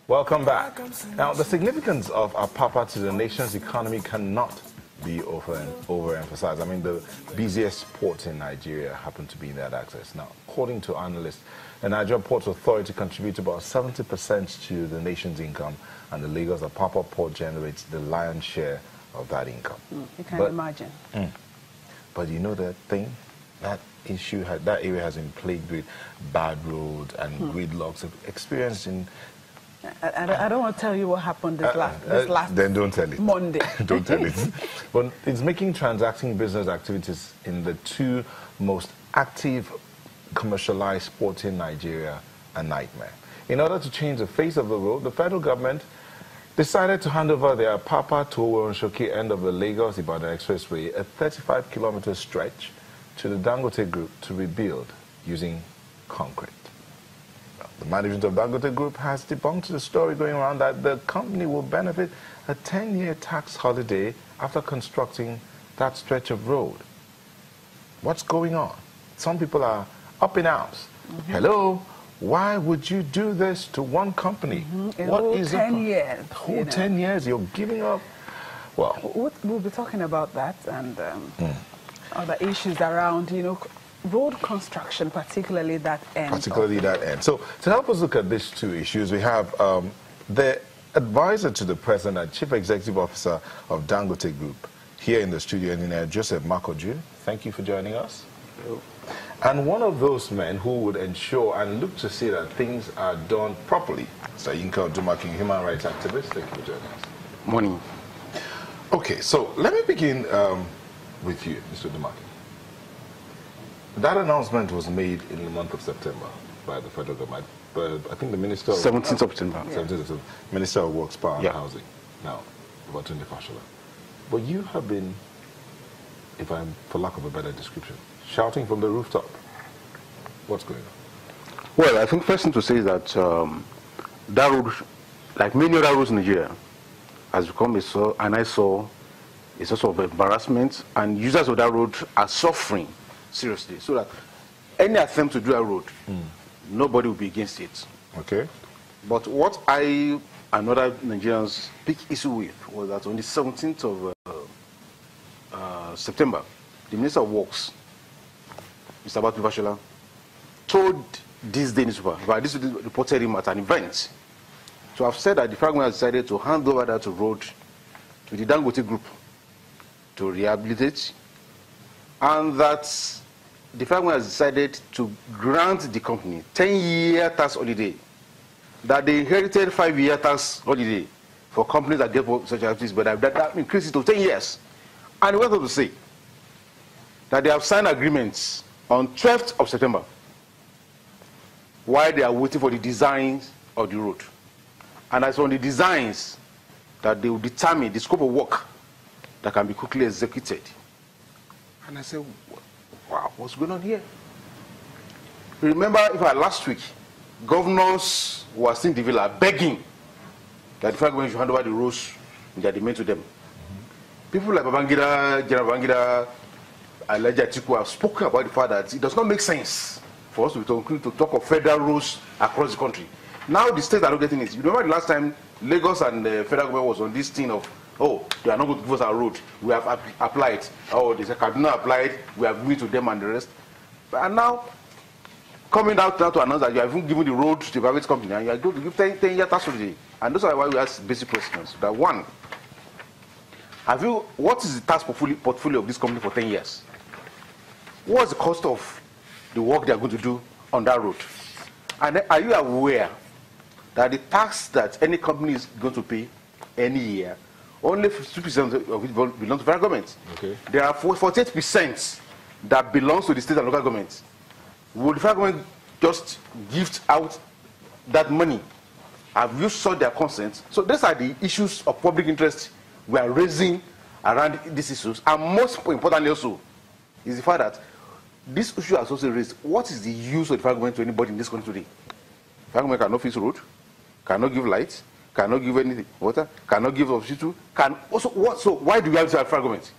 Welcome back. Now, the significance of Apapa to the nation's economy cannot be overemphasized. I mean, the busiest port in Nigeria happened to be in that access. Now, according to analysts, the Nigeria Ports Authority contributes about 70% to the nation's income, and the Lagos Apapa port generates the lion's share of that income. You can imagine. But you know the thing? That area has been plagued with bad roads and gridlocks experienced in... I don't want to tell you what happened this last then don't tell it. Monday. Don't tell it. But it's making transacting business activities in the two most active commercialized ports in Nigeria a nightmare. In order to change the face of the road, the federal government decided to hand over the Apapa to Oworonshoki end of the Lagos-Ibadan Expressway, a 35-kilometer stretch, to the Dangote Group to rebuild using concrete. The management of Dangote Group has debunked the story going around that the company will benefit a 10-year tax holiday after constructing that stretch of road. What's going on? Some people are up in arms. Hello? Why would you do this to one company? What is 10 years? Whole 10 years you're giving up? Well, we'll be talking about that and other issues around, road construction, particularly that end. So to help us look at these two issues, we have the advisor to the president and chief executive officer of Dangote Group here in the studio, Engineer Joseph Makoju. Thank you for joining us. Hello. And one of those men who would ensure and look to see that things are done properly, Sayinka Dumaki, human rights activist. Thank you for joining us. Morning. Okay, so let me begin with you, Mr. Dumaki. That announcement was made in the month of September by the federal government. But I think the Minister of... 17th of September. 17th of September. Minister of Works, Power and Housing. Now, Babatunde Fashola. But you have been, for lack of a better description, shouting from the rooftop. What's going on? Well, I think first thing to say is that that road, like many other roads in Nigeria, has become an eyesore, a source of embarrassment, and users of that road are suffering seriously. So that any attempt to do a road, nobody will be against it. Okay. But what I and other Nigerians pick issue with was that on the 17th of September, the Minister of Works, Mr. Babatunde Fashola, told this Daily newspaper, but this was reported him at an event, to have said that the federal government has decided to hand over that road to the Dangote Group to rehabilitate, and that the federal government has decided to grant the company 10-year tax holiday, that they inherited 5-year tax holiday for companies that get such activities, but that increased it to 10 years. And he went on to say that they have signed agreements on 12th of September while they are waiting for the designs of the road. And it's on the designs that they will determine the scope of work that can be quickly executed. And I said, wow, what's going on here? Remember, last week, governors were still in the villa begging that the federal government should hand over the roads that they made to them. People like Babangida, General Babangida, Elijah Atiku have spoken about the fact that it does not make sense for us to talk of federal roads across the country. Now the states are not getting it. You remember the last time Lagos and the federal government was on this thing of, oh, they are not going to give us our road. We have applied. Oh, they said Kaduna applied. We have given to them and the rest. And now, coming out now to announce that you have even given the road to the private company and you are going to give 10-year tax holiday. And those are why we ask basic questions. That one, what is the tax portfolio of this company for 10 years? What's the cost of the work they are going to do on that road? And are you aware that the tax that any company is going to pay any year, only 50% of it belongs to the federal government? Okay. There are 48% that belongs to the state and local government. Would the federal government just gift out that money? Have you sought their consent? So these are the issues of public interest we are raising around these issues. And most importantly also, is the fact that this issue has also raised, what is the use of the federal government to anybody in this country today? The federal government cannot fix road, cannot give light, cannot give anything, water, cannot give hospital, can also, so why do we have to have federal government?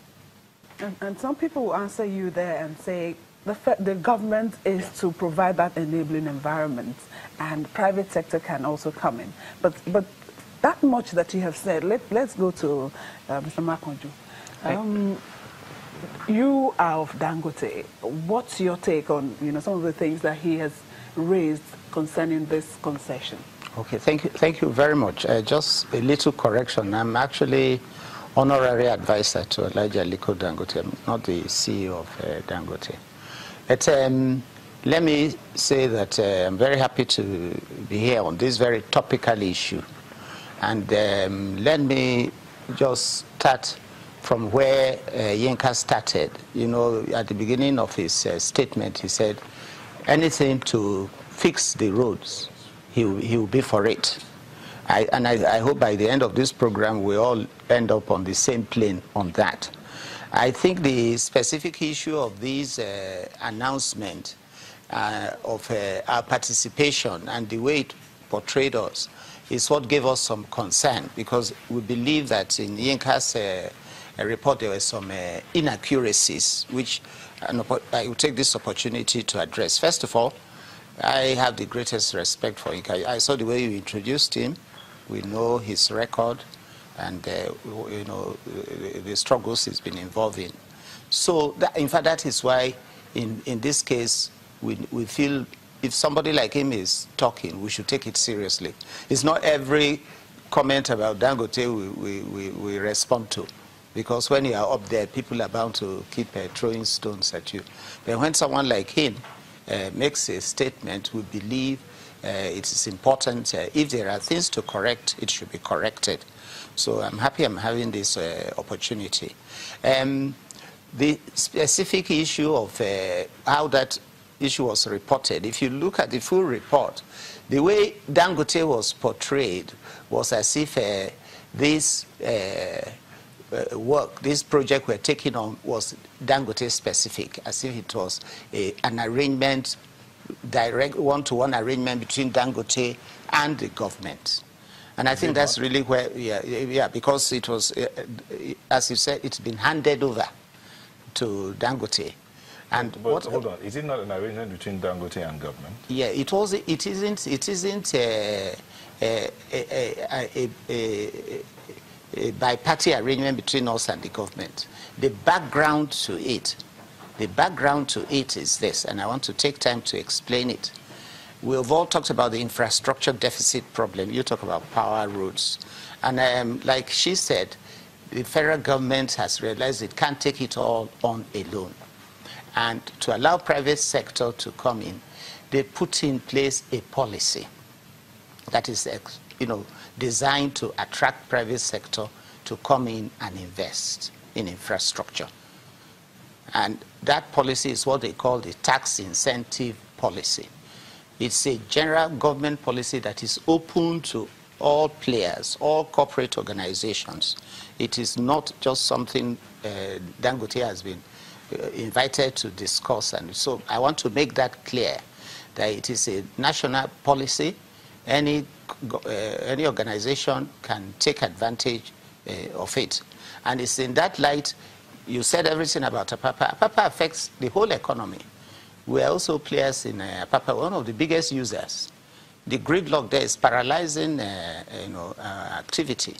And some people will answer you there and say, the government is to provide that enabling environment, and private sector can also come in. But that much that you have said, let's go to Mr. Makonju. You are of Dangote. What's your take on some of the things that he has raised concerning this concession? Okay, thank you very much. Just a little correction. I'm actually honorary advisor to Elijah Aliko Dangote. I'm not the CEO of Dangote. But let me say that I'm very happy to be here on this very topical issue. And let me just start from where Yinka started. At the beginning of his statement, he said, anything to fix the roads, he will be for it. I hope by the end of this program, we all end up on the same plane on that. I think the specific issue of this announcement of our participation and the way it portrayed us is what gave us some concern, because we believe that in Yinka's report there were some inaccuracies, which I will take this opportunity to address. First of all, I have the greatest respect for Yinka. I saw the way you introduced him. We know his record and the struggles he's been involved in. So, in fact, that is why in this case we feel if somebody like him is talking, we should take it seriously. It's not every comment about Dangote we respond to, because when you are up there, people are bound to keep throwing stones at you. But when someone like him makes a statement, we believe it is important. If there are things to correct, it should be corrected. So I'm happy I'm having this opportunity. The specific issue of how that issue was reported, if you look at the full report, the way Dangote was portrayed was as if this this project we're taking on was Dangote specific, as if it was an arrangement, direct one-to-one arrangement between Dangote and the government. And I think that's really where, because it was, as you said, it's been handed over to Dangote. And but hold on, is it not an arrangement between Dangote and government? Yeah, it isn't a bi-party arrangement between us and the government. The background to it is this, and I want to take time to explain it. We've all talked about the infrastructure deficit problem. You talk about power, roads. And like she said, the federal government has realized it can't take it all on alone. And to allow private sector to come in, they put in place a policy that is, designed to attract private sector to come in and invest in infrastructure. And that policy is what they call the tax incentive policy. It's a general government policy that is open to all players, all corporate organizations. It is not just something Dangote has been invited to discuss. And so I want to make that clear, that it is a national policy. Any organization can take advantage of it. And it's in that light, you said everything about Apapa. Apapa affects the whole economy. We are also players in Apapa, one of the biggest users. The gridlock there is paralyzing activity.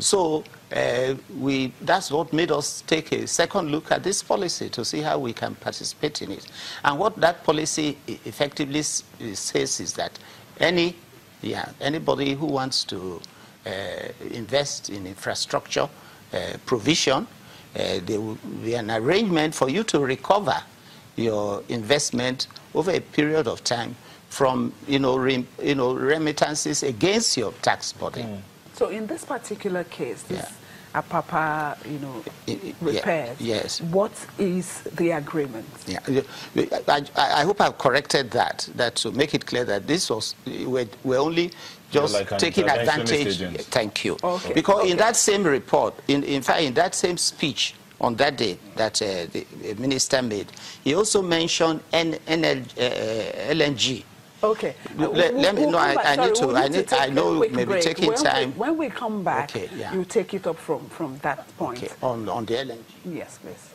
So that's what made us take a second look at this policy to see how we can participate in it. And what that policy effectively says is that anybody who wants to invest in infrastructure provision, there will be an arrangement for you to recover your investment over a period of time from remittances against your tax burden. Mm. So in this particular case, this Apapa, repairs. Yes. What is the agreement? Yeah. I hope I've corrected that to make it clear that this was we're only just like taking advantage. Thank you. Okay. Because in that same report, in fact, in that same speech on that day that the minister made, he also mentioned LNG. Okay. Let me know. I know maybe taking time. When we come back, you take it up from that point. Okay. On the LNG. Yes, please.